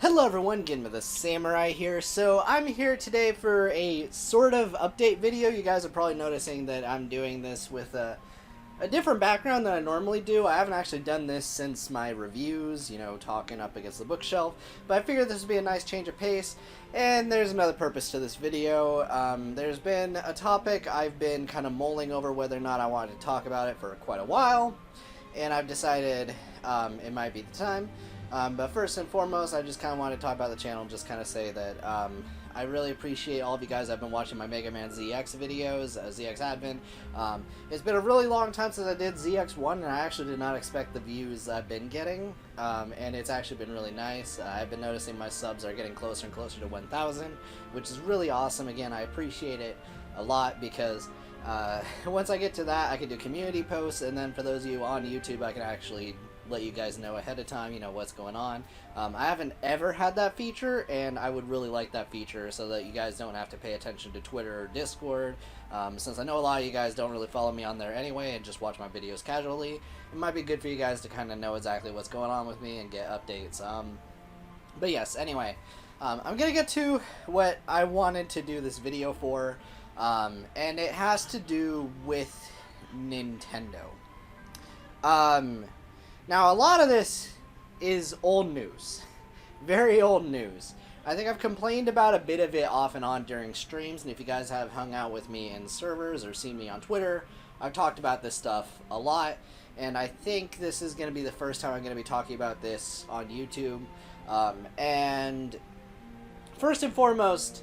Hello everyone, GenmaTheSamurai here. So I'm here today for a sort of update video. You guys are probably noticing that I'm doing this with a different background than I normally do. I haven't actually done this since my reviews, talking up against the bookshelf. But I figured this would be a nice change of pace. And there's another purpose to this video. There's been a topic I've been kind of mulling over whether or not I wanted to talk about it for quite a while. And I've decided it might be the time. But first and foremost, I just kind of want to talk about the channel, just kind of say that I really appreciate all of you guys that have been watching my Mega Man ZX videos, ZX Advent. It's been a really long time since I did ZX1, and I actually did not expect the views I've been getting, and it's actually been really nice. I've been noticing my subs are getting closer and closer to 1,000, which is really awesome. Again, I appreciate it a lot because once I get to that, I can do community posts, and then for those of you on YouTube, I can actually let you guys know ahead of time, what's going on. I haven't ever had that feature, and I would really like that feature so that you guys don't have to pay attention to Twitter or Discord. Since I know a lot of you guys don't really follow me on there anyway and just watch my videos casually, it might be good for you guys to kind of know exactly what's going on with me and get updates. But yes, anyway, I'm gonna get to what I wanted to do this video for, and it has to do with Nintendo. Now, a lot of this is old news. Very old news. I think I've complained about a bit of it off and on during streams, and if you guys have hung out with me in servers or seen me on Twitter, I've talked about this stuff a lot, and I think this is going to be the first time I'm going to be talking about this on YouTube. And first and foremost,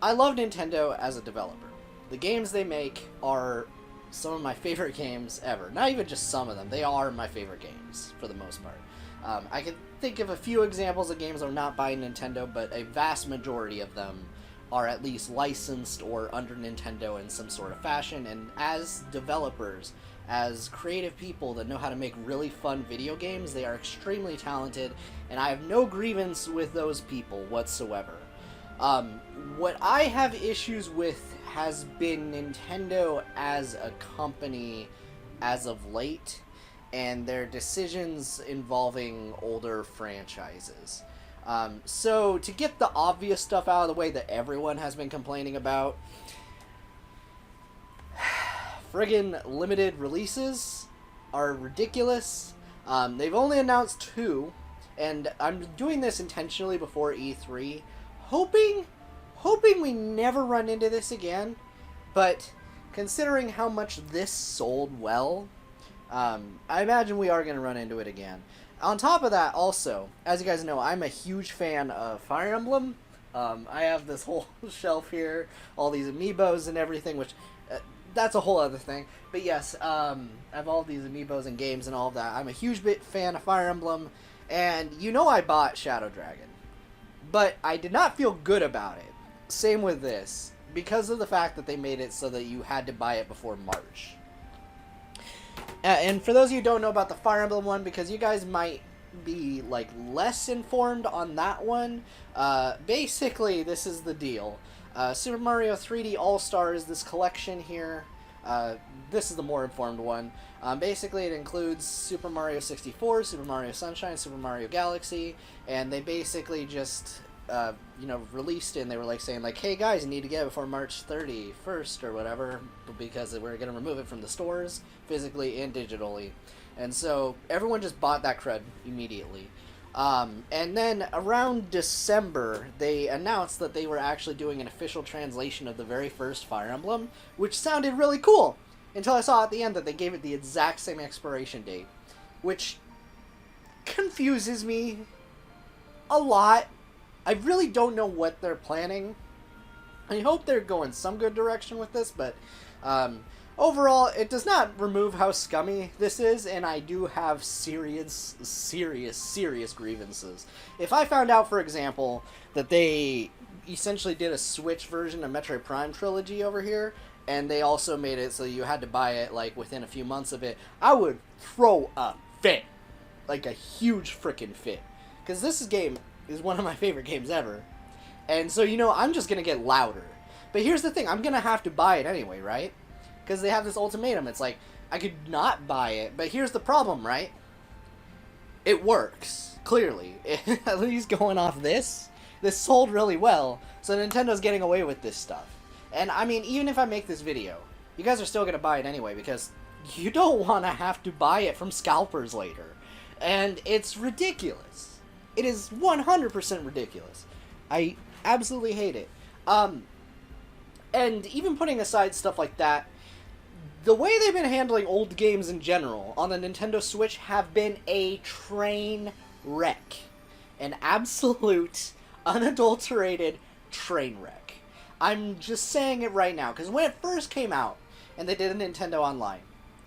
I love Nintendo as a developer. The games they make are some of my favorite games ever. Not even just some of them. They are my favorite games, for the most part. I can think of a few examples of games that are not by Nintendo, but a vast majority of them are at least licensed or under Nintendo in some sort of fashion. And as developers, as creative people that know how to make really fun video games, they are extremely talented, and I have no grievance with those people whatsoever. What I have issues with has been Nintendo as a company as of late, and their decisions involving older franchises. So, to get the obvious stuff out of the way that everyone has been complaining about, friggin' limited releases are ridiculous. They've only announced 2, and I'm doing this intentionally before E3, hoping we never run into this again, but considering how much this sold well, I imagine we are going to run into it again. On top of that, also, as you guys know, I'm a huge fan of Fire Emblem. I have this whole shelf here, all these amiibos and everything, which, that's a whole other thing. But yes, I have all these amiibos and games and all of that. I'm a huge fan of Fire Emblem, and I bought Shadow Dragon. But I did not feel good about it. Same with this, because of the fact that they made it so that you had to buy it before March. And for those of you who don't know about the Fire Emblem one, because you guys might be less informed on that one, basically this is the deal. Super Mario 3D All-Stars, this collection here, this is the more informed one. Basically it includes Super Mario 64, Super Mario Sunshine, Super Mario Galaxy, and they basically just released it, and they were saying hey guys, you need to get it before March 31st or whatever, because we're going to remove it from the stores, physically and digitally. And so everyone just bought that crud immediately. And then around December, they announced that they were actually doing an official translation of the very first Fire Emblem, which sounded really cool, until I saw at the end that they gave it the exact same expiration date, which confuses me a lot. I really don't know what they're planning. I hope they're going some good direction with this, but overall, it does not remove how scummy this is, and I do have serious grievances. If I found out, for example, that they essentially did a Switch version of Metroid Prime Trilogy over here, and they also made it so you had to buy it within a few months of it, I would throw a fit. A huge frickin' fit. Because this game is one of my favorite games ever. And so, I'm just going to get louder. But here's the thing, I'm going to have to buy it anyway, right? Because they have this ultimatum. It's I could not buy it, but here's the problem, right? It works. clearly, at least going off this sold really well, so Nintendo's getting away with this stuff. And I mean, even if I make this video, you guys are still going to buy it anyway, because you don't want to have to buy it from scalpers later. And it's ridiculous. It is 100% ridiculous. I absolutely hate it. And even putting aside stuff like that, the way they've been handling old games in general on the Nintendo Switch have been a train wreck. An absolute, unadulterated train wreck. I'm just saying it right now, because when it first came out, and they did a Nintendo Online,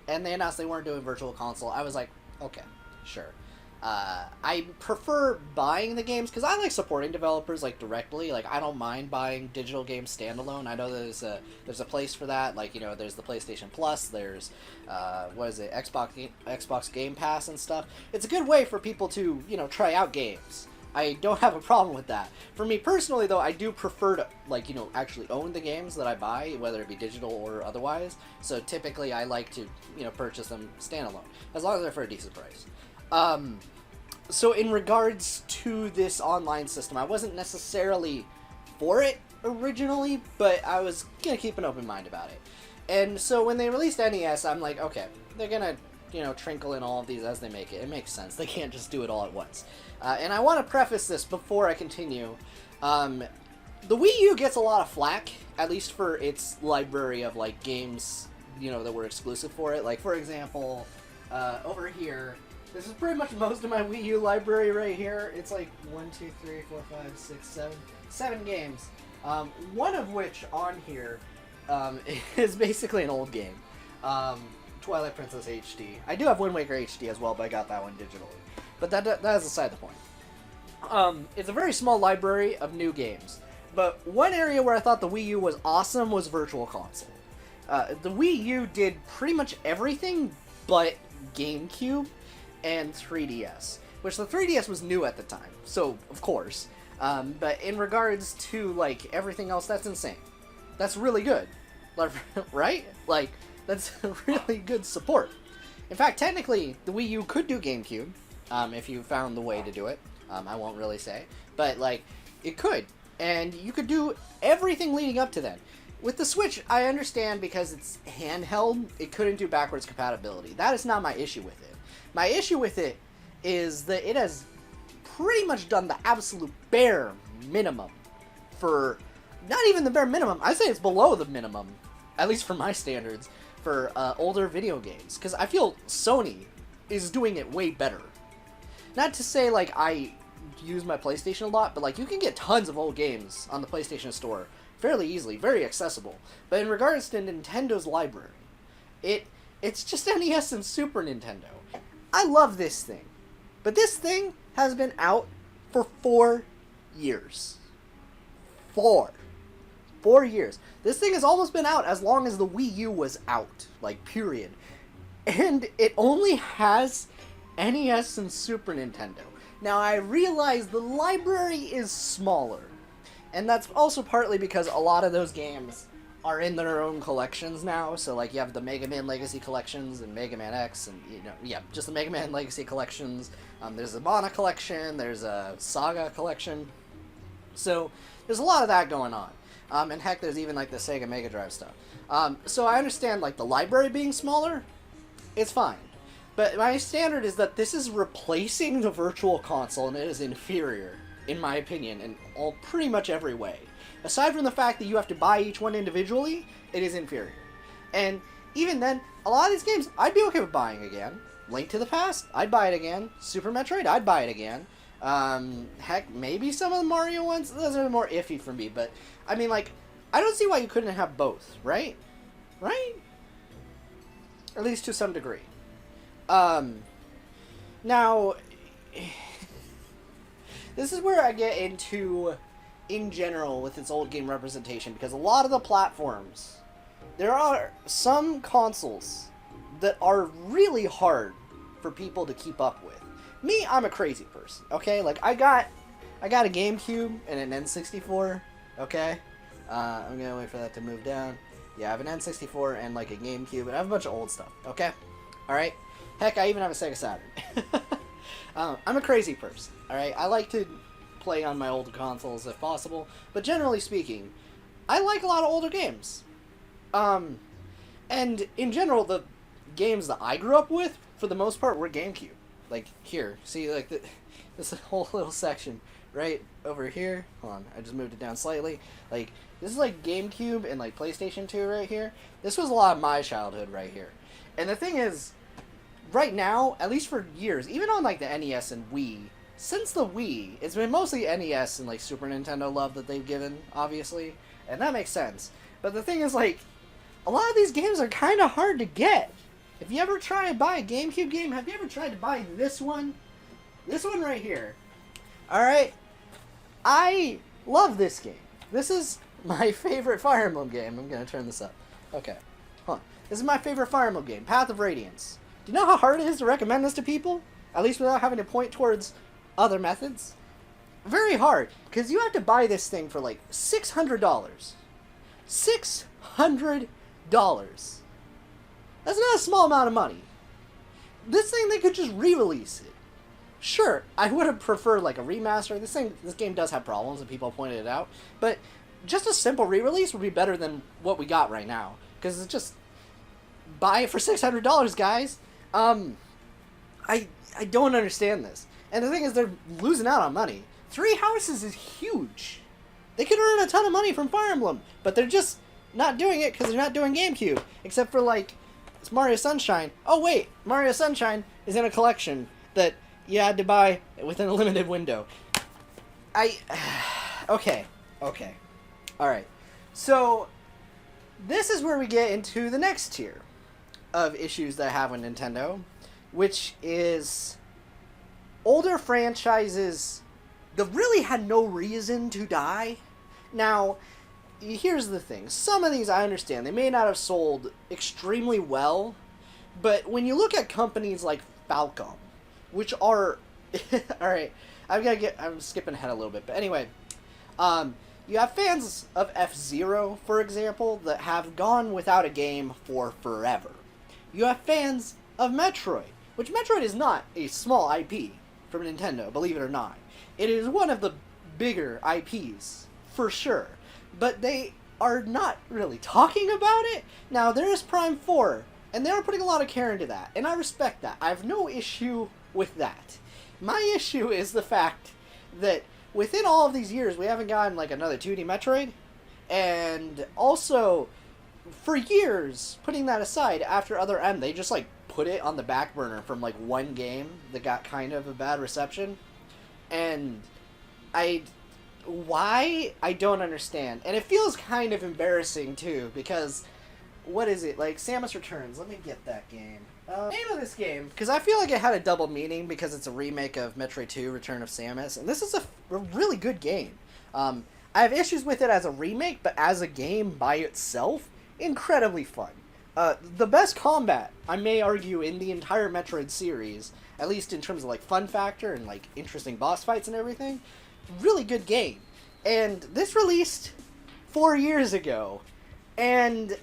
and they announced they weren't doing Virtual Console, I was like, okay, sure. I prefer buying the games, because I like supporting developers, like, directly. Like, I don't mind buying digital games standalone. I know there's a place for that. Like, you know, there's the PlayStation Plus, there's, Xbox Game Pass and stuff. It's a good way for people to, you know, try out games. I don't have a problem with that. For me personally, though, I do prefer to, like, you know, actually own the games that I buy, whether it be digital or otherwise. So typically I like to, you know, purchase them standalone, as long as they're for a decent price. So in regards to this online system, I wasn't necessarily for it originally, but I was gonna keep an open mind about it. And so when they released NES, I'm like, okay, they're gonna, you know, trinkle in all of these as they make it. It makes sense. They can't just do it all at once. And I want to preface this before I continue. The Wii U gets a lot of flack, at least for its library of, like, games, you know, that were exclusive for it. Like, for example, over here, this is pretty much most of my Wii U library right here. It's like 1, 2, 3, 4, 5, 6, 7 games. One of which on here is basically an old game. Twilight Princess HD. I do have Wind Waker HD as well, but I got that one digitally. But that is aside the point. It's a very small library of new games. But one area where I thought the Wii U was awesome was Virtual Console. The Wii U did pretty much everything but GameCube and 3DS. Which the 3DS was new at the time, so of course. But in regards to, like, everything else, that's insane. That's really good. Right? Like, that's really good support. In fact, technically, the Wii U could do GameCube, if you found the way to do it. I won't really say. But, like, it could. And you could do everything leading up to then. With the Switch, I understand because it's handheld, it couldn't do backwards compatibility. That is not my issue with it. My issue with it is that it has pretty much done the absolute bare minimum for... Not even the bare minimum. I say it's below the minimum, at least for my standards, for older video games. Because I feel Sony is doing it way better. Not to say, like, I use my PlayStation a lot, but, like, you can get tons of old games on the PlayStation Store fairly easily, very accessible. But in regards to Nintendo's library, it's just NES and Super Nintendo. I love this thing. But this thing has been out for 4 years. 4 years. This thing has almost been out as long as the Wii U was out. Like, period. And it only has NES and Super Nintendo. Now, I realize the library is smaller. And that's also partly because a lot of those games are in their own collections now. So, like, you have the Mega Man Legacy collections and Mega Man X and, you know, yeah, just the Mega Man Legacy collections. There's a Mana collection, there's a Saga collection. So, there's a lot of that going on. And heck, there's even, like, the Sega Mega Drive stuff. So I understand, like, the library being smaller, it's fine. But my standard is that this is replacing the Virtual Console, and it is inferior, in my opinion, in pretty much every way. Aside from the fact that you have to buy each one individually, it is inferior. And even then, a lot of these games, I'd be okay with buying again. Link to the Past, I'd buy it again. Super Metroid, I'd buy it again. Heck, maybe some of the Mario ones, those are more iffy for me, but, I mean, like, I don't see why you couldn't have both, right? Right? At least to some degree. Now, this is where I get into, in general, with its old game representation, because a lot of the platforms, there are some consoles that are really hard for people to keep up with. Me, I'm a crazy person, okay? Like, I got a GameCube and an N64, okay? I'm gonna wait for that to move down. Yeah, I have an N64 and, like, a GameCube, and I have a bunch of old stuff, okay? Alright? Heck, I even have a Sega Saturn. I'm a crazy person, alright? I like to play on my old consoles if possible, but generally speaking, I like a lot of older games. And in general, the games that I grew up with, for the most part, were GameCube. Like, here, see, like, this whole little section right over here. Hold on, I just moved it down slightly. Like, this is like GameCube and like PlayStation 2 right here. This was a lot of my childhood right here. And the thing is, right now, at least for years, even on like the NES and Wii, since the Wii, it's been mostly NES and like Super Nintendo love that they've given, obviously, and that makes sense. But the thing is, like, a lot of these games are kind of hard to get. If you ever try to buy a GameCube game, have you ever tried to buy this one? This one right here. Alright? I love this game. This is my favorite Fire Emblem game. I'm going to turn this up. Okay. Hold on. This is my favorite Fire Emblem game, Path of Radiance. Do you know how hard it is to recommend this to people? At least without having to point towards other methods? Very hard, because you have to buy this thing for like $600. $600. That's not a small amount of money. This thing, they could just re-release it. Sure, I would have preferred like a remaster. This game does have problems, and people pointed it out. But just a simple re-release would be better than what we got right now. Because it's just, buy it for $600, guys. I don't understand this. And the thing is, they're losing out on money. 3 Houses is huge. They could earn a ton of money from Fire Emblem, but they're just not doing it because they're not doing GameCube. Except for, like, it's Mario Sunshine. Oh, wait, Mario Sunshine is in a collection that you had to buy within a limited window. Okay. Alright. So, this is where we get into the next tier of issues that I have with Nintendo, which is older franchises that really had no reason to die. Now, here's the thing. Some of these I understand. They may not have sold extremely well, but when you look at companies like Falcom, which are... Alright, I'm skipping ahead a little bit, but anyway, you have fans of F-Zero, for example, that have gone without a game for forever. You have fans of Metroid, which Metroid is not a small IP from Nintendo, believe it or not. It is one of the bigger IPs, for sure. But they are not really talking about it. Now, there is Prime 4, and they are putting a lot of care into that, and I respect that. I have no issue with that. My issue is the fact that within all of these years, we haven't gotten, like, another 2D Metroid, and also, for years, putting that aside, after Other M, they just, like, put it on the back burner from, like, one game that got kind of a bad reception, and why? I don't understand. And it feels kind of embarrassing, too, because, what is it? Like, Samus Returns. Let me get that game. Name of this game, because I feel like it had a double meaning because it's a remake of Metroid 2, Return of Samus, and this is a really good game. I have issues with it as a remake, but as a game by itself, incredibly fun. The best combat, I may argue, in the entire Metroid series, at least in terms of, like, fun factor and, like, interesting boss fights and everything, really good game. And this released 4 years ago, and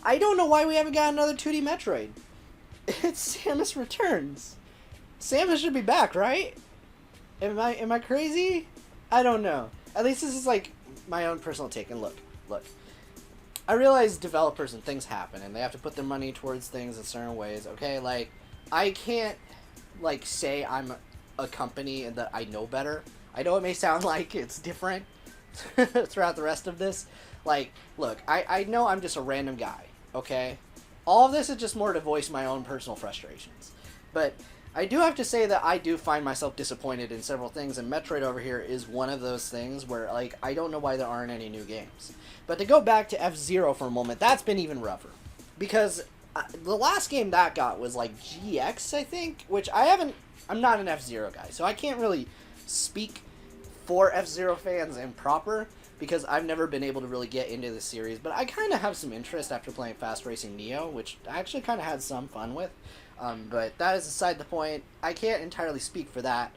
I don't know why we haven't got another 2D Metroid. It's Samus Returns. Samus should be back, right? Am I crazy? I don't know. At least this is like my own personal take. And look. I realize developers and things happen, and they have to put their money towards things in certain ways. Okay, like I can't like say I'm a company and that I know better. I know it may sound like it's different throughout the rest of this. Like, look, I know I'm just a random guy. Okay. All of this is just more to voice my own personal frustrations. But I do have to say that I do find myself disappointed in several things, and Metroid over here is one of those things where, like, I don't know why there aren't any new games. But to go back to F-Zero for a moment, that's been even rougher. Because the last game that got was, like, GX, I think, which I'm not an F-Zero guy, so I can't really speak for F-Zero fans and proper, because I've never been able to really get into the series, but I kind of have some interest after playing Fast Racing Neo, which I actually kind of had some fun with, but that is aside the point. I can't entirely speak for that,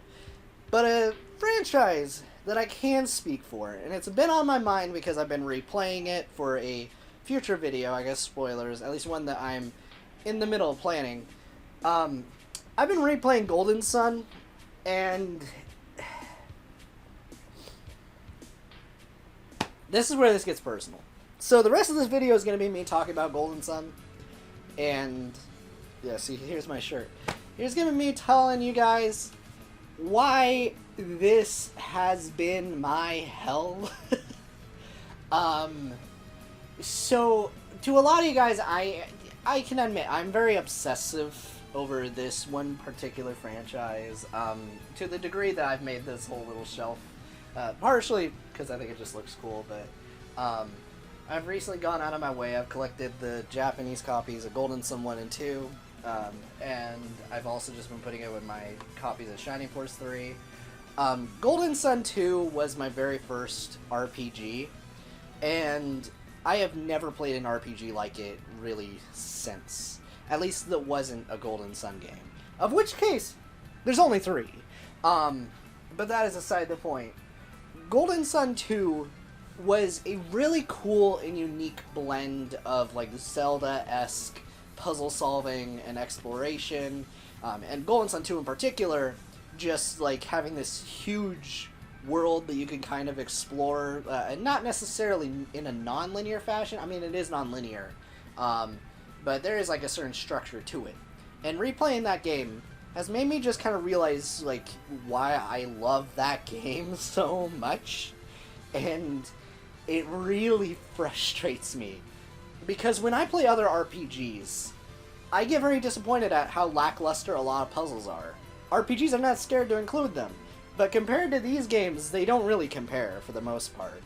but a franchise that I can speak for, and it's been on my mind because I've been replaying it for a future video, I guess spoilers, at least one that I'm in the middle of planning. I've been replaying Golden Sun, And this is where this gets personal. So the rest of this video is going to be me talking about Golden Sun. And, yeah, see, here's my shirt. Here's going to be me telling you guys why this has been my hell. So, to a lot of you guys, I can admit, I'm very obsessive over this one particular franchise, to the degree that I've made this whole little shelf, partially because I think it just looks cool, but, I've recently gone out of my way. I've collected the Japanese copies of Golden Sun 1 and 2, and I've also just been putting it with my copies of Shining Force 3. Golden Sun 2 was my very first RPG, and I have never played an RPG like it really since. At least that wasn't a Golden Sun game. Of which case, there's only 3. But that is aside the point. Golden Sun 2 was a really cool and unique blend of like Zelda-esque puzzle solving and exploration, and Golden Sun 2 in particular, just like having this huge world that you can kind of explore, and not necessarily in a non-linear fashion. I mean, it is non-linear, but there is like a certain structure to it. And replaying that game has made me just kind of realize like why I love that game so much, and it really frustrates me because when I play other RPGs, I get very disappointed at how lackluster a lot of puzzles are. RPGs, I'm not scared to include them, but compared to these games, they don't really compare for the most part.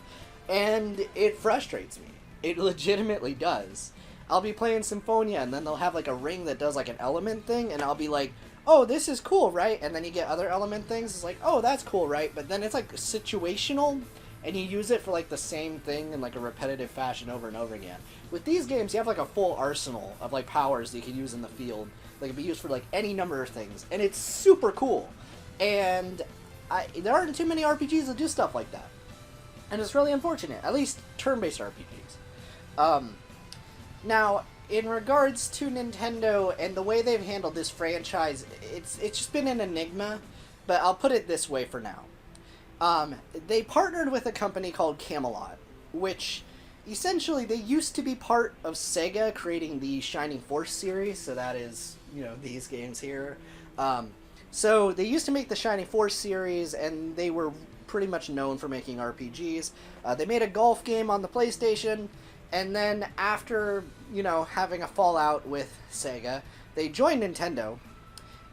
And it frustrates me. It legitimately does. I'll be playing Symphonia, and then they'll have like a ring that does like an element thing, and I'll be like, oh, this is cool, right? And then you get other element things, it's like, oh, that's cool, right? But then it's like situational, and you use it for like the same thing in like a repetitive fashion over and over again. With these games, you have like a full arsenal of like powers that you can use in the field. That can be used for like any number of things, and it's super cool. And there aren't too many RPGs that do stuff like that, and it's really unfortunate. At least turn-based RPGs. Now, in regards to Nintendo and the way they've handled this franchise, it's just been an enigma. But I'll put it this way for now. They partnered with a company called Camelot, which essentially they used to be part of Sega creating the Shining Force series, so that is, you know, these games here. So they used to make the Shining Force series, and they were pretty much known for making RPGs. They made a golf game on the PlayStation, and then after, you know, having a fallout with Sega, they joined Nintendo.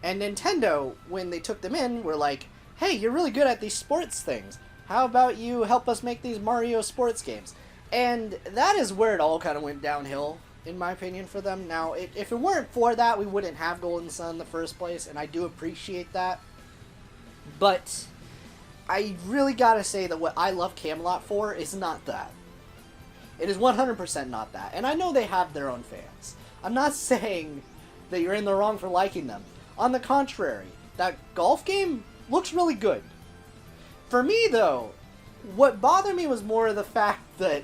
And Nintendo, when they took them in, were like, hey, you're really good at these sports things. How about you help us make these Mario sports games? And that is where it all kind of went downhill, in my opinion, for them. Now, if it weren't for that, we wouldn't have Golden Sun in the first place, and I do appreciate that. But I really gotta say that what I love Camelot for is not that. It is 100% not that. And I know they have their own fans. I'm not saying that you're in the wrong for liking them. On the contrary, that golf game looks really good. For me, though, what bothered me was more the fact that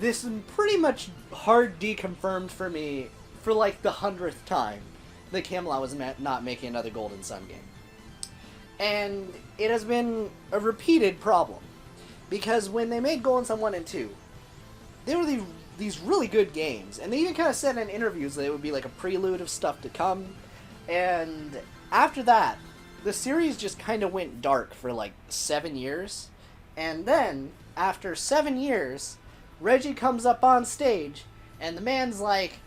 this is pretty much hard deconfirmed for me for like the 100th time that Camelot was not making another Golden Sun game. And it has been a repeated problem. Because when they made Golden Sun 1 and 2, they were these really good games. And they even kind of said in interviews that it would be like a prelude of stuff to come. And after that, the series just kind of went dark for like 7 years. And then, after 7 years, Reggie comes up on stage, and the man's like...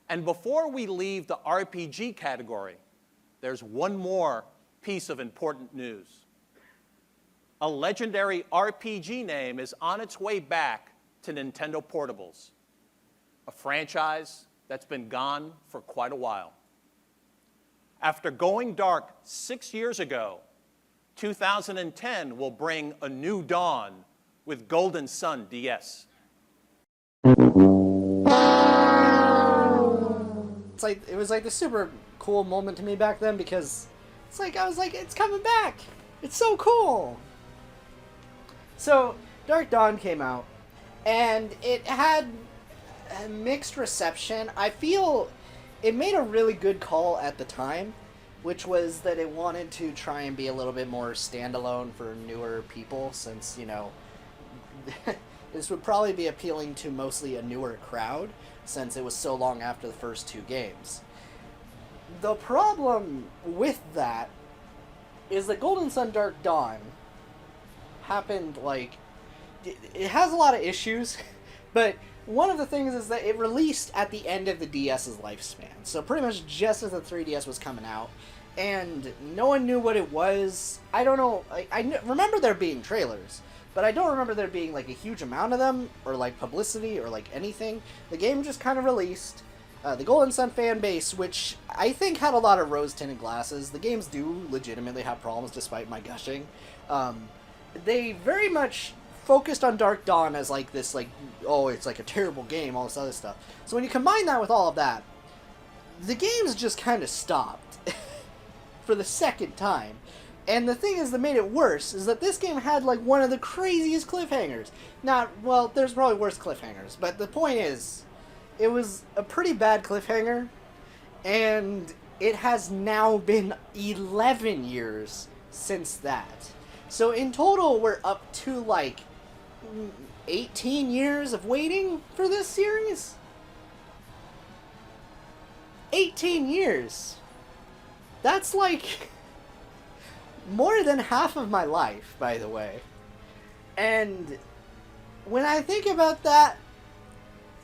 And before we leave the RPG category, there's one more piece of important news. A legendary RPG name is on its way back to Nintendo Portables, a franchise that's been gone for quite a while. After going dark 6 years ago, 2010 will bring a new dawn with Golden Sun DS. It was like the super cool moment to me back then, because it's like I was like, it's coming back. It's so cool. So Dark Dawn came out, and it had a mixed reception. I feel it made a really good call at the time, which was that it wanted to try and be a little bit more standalone for newer people, since, you know, this would probably be appealing to mostly a newer crowd, since it was so long after the first two games. The problem with that is that Golden Sun Dark Dawn happened, like, it has a lot of issues, but one of the things is that it released at the end of the DS's lifespan, so pretty much just as the 3DS was coming out, and no one knew what it was. I don't know, I remember there being trailers, but I don't remember there being, like, a huge amount of them, or, like, publicity, or, like, anything. The game just kind of released. The Golden Sun fan base, which I think had a lot of rose-tinted glasses. The games do legitimately have problems, despite my gushing. They very much focused on Dark Dawn as, like, this, like, oh, it's, like, a terrible game, all this other stuff. So when you combine that with all of that, the games just kind of stopped for the second time. And the thing is that made it worse is that this game had, like, one of the craziest cliffhangers. Well, there's probably worse cliffhangers, but the point is, it was a pretty bad cliffhanger, and it has now been 11 years since that. So in total, we're up to, like, 18 years of waiting for this series? 18 years! That's, like, more than half of my life, by the way. And when I think about that,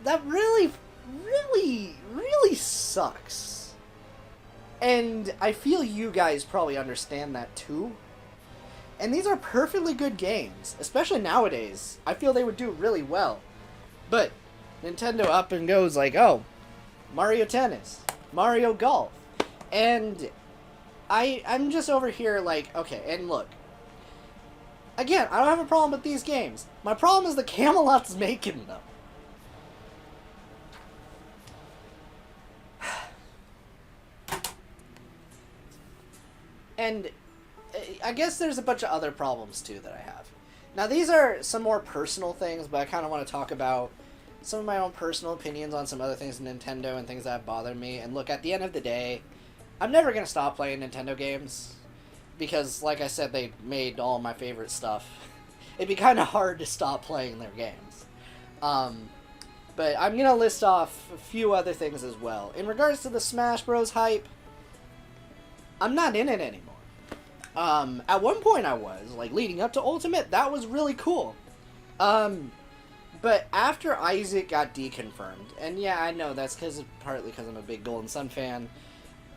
that really, really, really sucks. And I feel you guys probably understand that too. And these are perfectly good games, especially nowadays. I feel they would do really well. But Nintendo up and goes like, oh, Mario Tennis, Mario Golf. And I'm just over here like, okay, and look. Again, I don't have a problem with these games. My problem is that Camelot's making them. And I guess there's a bunch of other problems, too, that I have. Now, these are some more personal things, but I kind of want to talk about some of my own personal opinions on some other things in Nintendo and things that have bothered me. And look, at the end of the day, I'm never going to stop playing Nintendo games. Because, like I said, they made all my favorite stuff. It'd be kind of hard to stop playing their games. But I'm going to list off a few other things as well. In regards to the Smash Bros. Hype, I'm not in it anymore. At one point I was, like, leading up to Ultimate, that was really cool. But after Isaac got deconfirmed, and yeah, I know that's partly because I'm a big Golden Sun fan,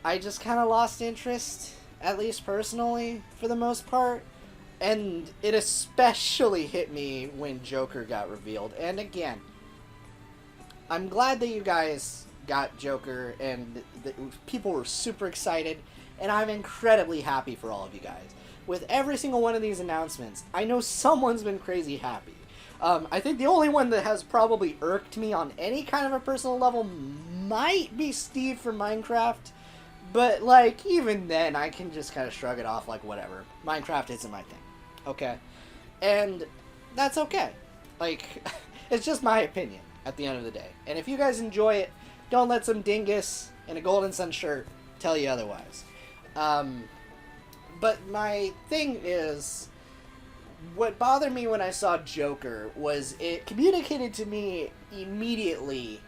I just kind of lost interest, at least personally, for the most part. And it especially hit me when Joker got revealed. And again, I'm glad that you guys got Joker, and people were super excited. And I'm incredibly happy for all of you guys. With every single one of these announcements, I know someone's been crazy happy. I think the only one that has probably irked me on any kind of a personal level might be Steve from Minecraft. But, like, even then, I can just kind of shrug it off like, whatever. Minecraft isn't my thing. Okay? And that's okay. Like, it's just my opinion at the end of the day. And if you guys enjoy it, don't let some dingus in a Golden Sun shirt tell you otherwise. But my thing is, what bothered me when I saw Joker was it communicated to me immediately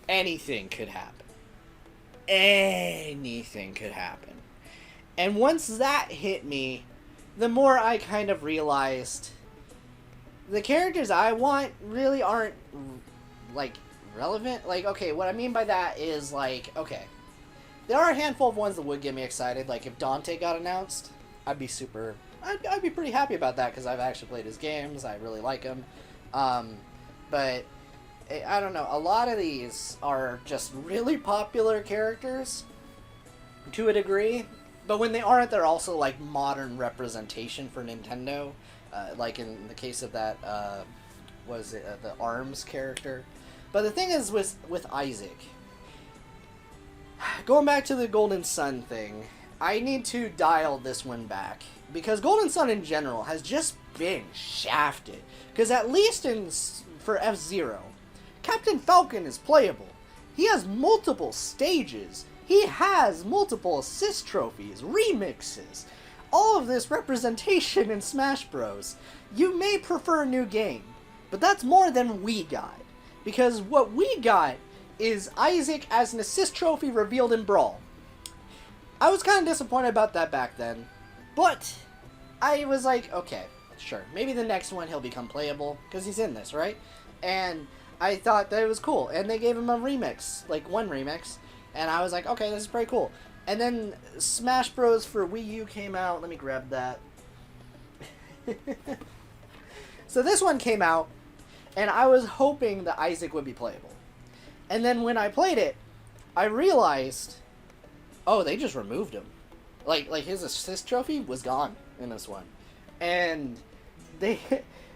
anything could happen. Anything could happen. And once that hit me, the more I kind of realized the characters I want really aren't, like, relevant. Like, okay, what I mean by that is, like, okay, there are a handful of ones that would get me excited. Like, if Dante got announced, I'd be pretty happy about that, because I've actually played his games. I really like him. But, I don't know. A lot of these are just really popular characters, to a degree. But when they aren't, they're also, like, modern representation for Nintendo. Like in the case of that, the ARMS character. But the thing is with Isaac, going back to the Golden Sun thing, I need to dial this one back. Because Golden Sun in general has just been shafted. Because at least for F-Zero, Captain Falcon is playable. He has multiple stages. He has multiple assist trophies, remixes, all of this representation in Smash Bros. You may prefer a new game, but that's more than we got. Because what we got is Isaac as an assist trophy revealed in Brawl. I was kind of disappointed about that back then, but I was like, okay, sure, maybe the next one he'll become playable, because he's in this, right? And I thought that it was cool, and they gave him a remix, like one remix, and I was like, okay, this is pretty cool. And then Smash Bros. For Wii U came out. Let me grab that. So this one came out, and I was hoping that Isaac would be playable. And then when I played it, I realized, oh, they just removed him. Like his assist trophy was gone in this one. And they,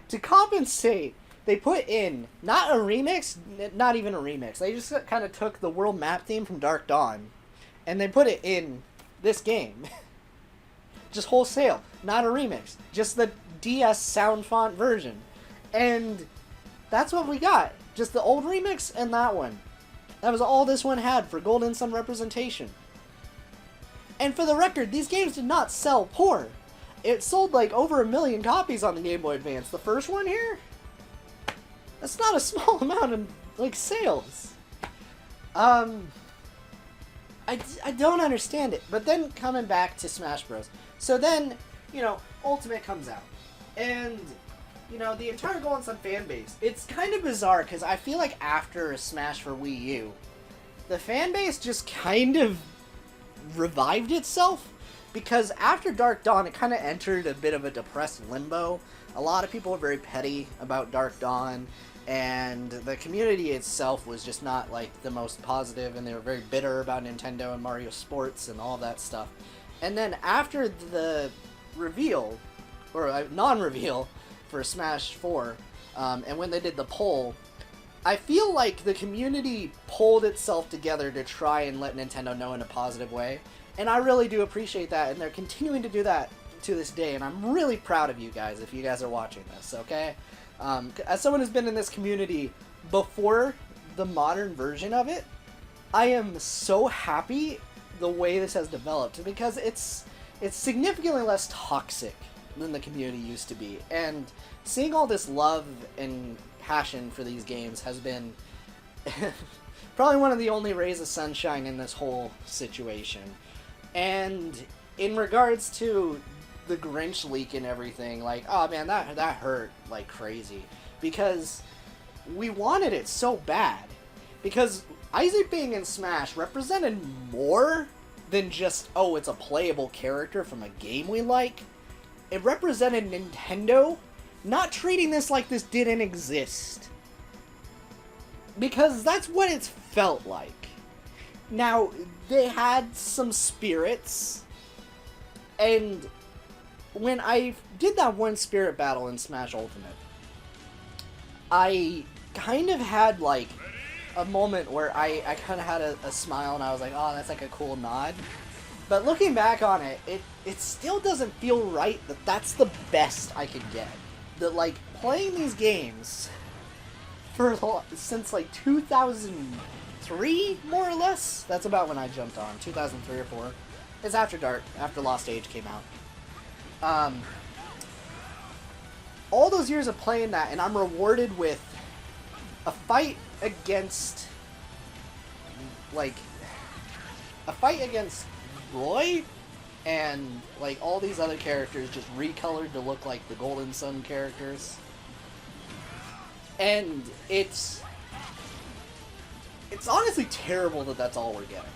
to compensate, they put in, not a remix, not even a remix. They just kind of took the world map theme from Dark Dawn, and they put it in this game. Just wholesale. Not a remix. Just the DS sound font version. And that's what we got. Just the old remix and that one. That was all this one had for Golden Sun representation. And for the record, these games did not sell poor. It sold like over 1 million copies on the Game Boy Advance. The first one here? That's not a small amount of, like, sales. I don't understand it. But then coming back to Smash Bros. So then, you know, Ultimate comes out. And, you know, the entire Golden Sun fan base, it's kind of bizarre because I feel like after Smash for Wii U, the fan base just kind of revived itself. Because after Dark Dawn, it kind of entered a bit of a depressed limbo. A lot of people were very petty about Dark Dawn. And the community itself was just not, like, the most positive, and they were very bitter about Nintendo and Mario Sports and all that stuff. And then after the reveal, or non-reveal, for Smash 4, and when they did the poll, I feel like the community pulled itself together to try and let Nintendo know in a positive way. And I really do appreciate that, and they're continuing to do that to this day, and I'm really proud of you guys if you guys are watching this, okay? As someone who's been in this community before the modern version of it, I am so happy the way this has developed because it's significantly less toxic than the community used to be. And seeing all this love and passion for these games has been probably one of the only rays of sunshine in this whole situation. And in regards to the Grinch leak and everything, like, oh man, that hurt like crazy because we wanted it so bad, because Isaac being in Smash represented more than just, oh, it's a playable character from a game we like. It represented Nintendo not treating this like this didn't exist, because that's what it's felt like. Now, they had some spirits, and when I did that one spirit battle in Smash Ultimate, I kind of had, like, a moment where I kind of had a smile, and I was like, oh, that's like a cool nod. But looking back on it, it still doesn't feel right that that's the best I could get. That, like, playing these games since, like, 2003, more or less? That's about when I jumped on, 2003 or 4. It's after Dark, after Lost Age came out. All those years of playing that, and I'm rewarded with a fight against, like, Roy, and, like, all these other characters just recolored to look like the Golden Sun characters. And it's honestly terrible that that's all we're getting.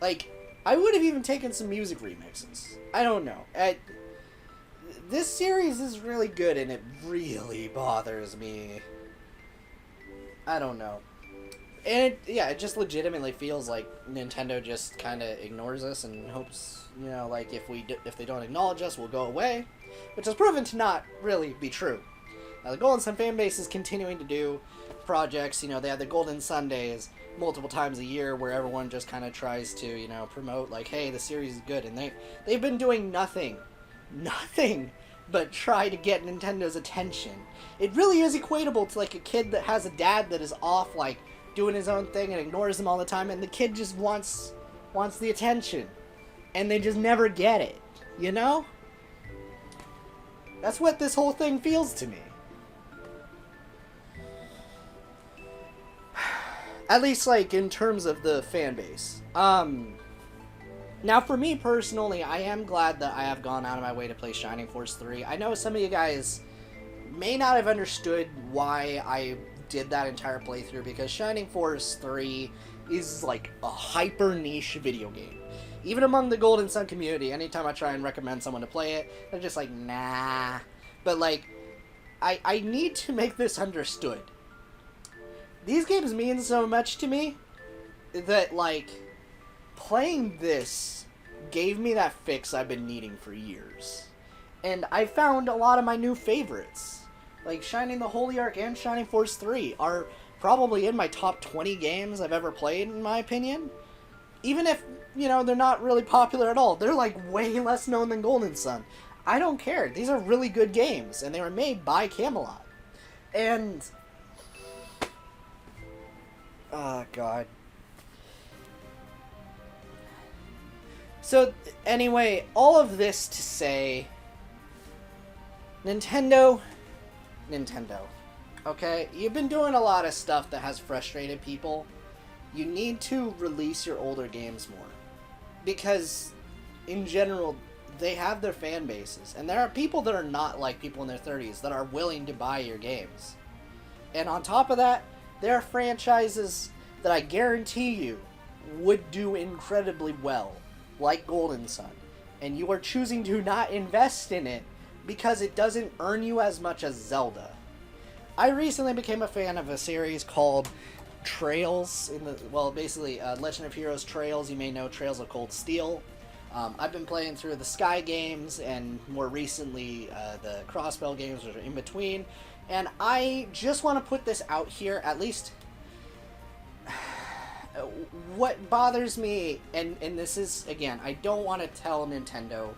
Like, I would have even taken some music remixes. I don't know. This series is really good, and it really bothers me. I don't know. And it just legitimately feels like Nintendo just kind of ignores us and hopes, you know, like, if they don't acknowledge us, we'll go away. Which has proven to not really be true. The Golden Sun fan base is continuing to do projects. You know, they have the Golden Sundays multiple times a year where everyone just kind of tries to, you know, promote, like, hey, the series is good. And they've been doing nothing but try to get Nintendo's attention. It really is equatable to, like, a kid that has a dad that is off, like, doing his own thing and ignores them all the time, and the kid just wants the attention, and they just never get it, you know? That's what this whole thing feels to me. At least, like, in terms of the fan base. Now, for me personally, I am glad that I have gone out of my way to play Shining Force 3. I know some of you guys may not have understood why I did that entire playthrough, because Shining Force 3 is, like, a hyper niche video game. Even among the Golden Sun community, anytime I try and recommend someone to play it, they're just like, nah. But, like, I need to make this understood. These games mean so much to me that, like, playing this gave me that fix I've been needing for years. And I found a lot of my new favorites. Like, Shining the Holy Ark and Shining Force 3 are probably in my top 20 games I've ever played, in my opinion. Even if, you know, they're not really popular at all. They're, like, way less known than Golden Sun. I don't care. These are really good games, and they were made by Camelot. And... oh, God. So, anyway, all of this to say, Nintendo, okay? You've been doing a lot of stuff that has frustrated people. You need to release your older games more. Because, in general, they have their fan bases. And there are people that are not like people in their 30s that are willing to buy your games. And on top of that, there are franchises that I guarantee you would do incredibly well, like Golden Sun, and you are choosing to not invest in it because it doesn't earn you as much as Zelda. I recently became a fan of a series called Trails, basically Legend of Heroes Trails. You may know Trails of Cold Steel. I've been playing through the Sky games and more recently the Crossbell games, which are in between, and I just want to put this out here, at least. What bothers me, and this is, again, I don't want to tell Nintendo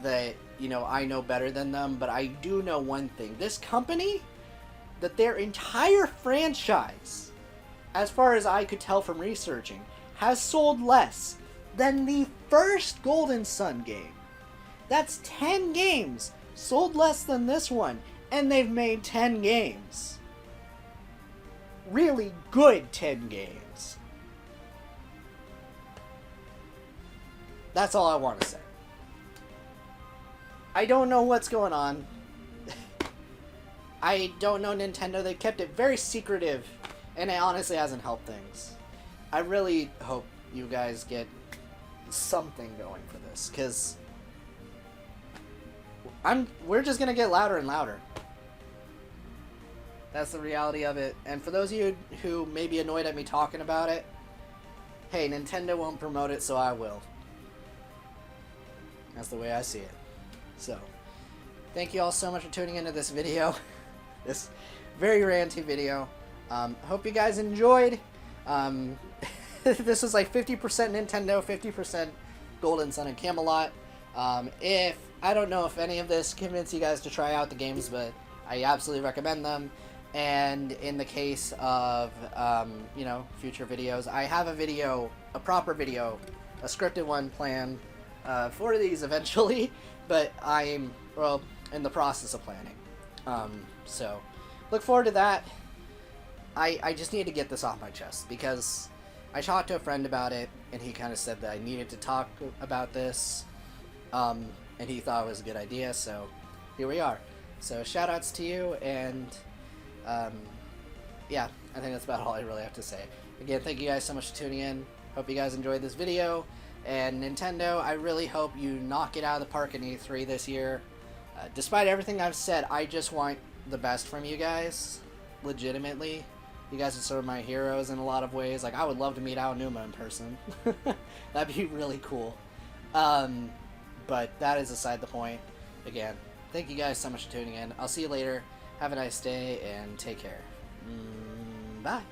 that, you know, I know better than them, but I do know one thing. This company, that their entire franchise, as far as I could tell from researching, has sold less than the first Golden Sun game. That's 10 games sold less than this one, and they've made 10 games. Really good 10 games. That's all I want to say. I don't know what's going on. I don't know Nintendo. They kept it very secretive, and it honestly hasn't helped things. I really hope you guys get something going for this, because we're just gonna get louder and louder. That's the reality of it. And for those of you who may be annoyed at me talking about it, hey, Nintendo won't promote it, so I will. That's the way I see it. So, thank you all so much for tuning into this video. This very ranty video. Hope you guys enjoyed. This was like 50% Nintendo, 50% Golden Sun and Camelot. I don't know if any of this convinced you guys to try out the games, but I absolutely recommend them. And in the case of, you know, future videos, I have a proper video, a scripted one planned for these eventually, but I'm, well, in the process of planning. So, look forward to that. I just need to get this off my chest, because I talked to a friend about it, and he kind of said that I needed to talk about this, and he thought it was a good idea, so here we are. So, shout-outs to you, and... yeah, I think that's about all I really have to say. Again, thank you guys so much for tuning in. Hope you guys enjoyed this video. And Nintendo, I really hope you knock it out of the park in E3 this year. Despite everything I've said, I just want the best from you guys. Legitimately. You guys are sort of my heroes in a lot of ways. Like, I would love to meet Aonuma in person. That'd be really cool. But that is aside the point. Again, thank you guys so much for tuning in. I'll see you later. Have a nice day, and take care. Bye.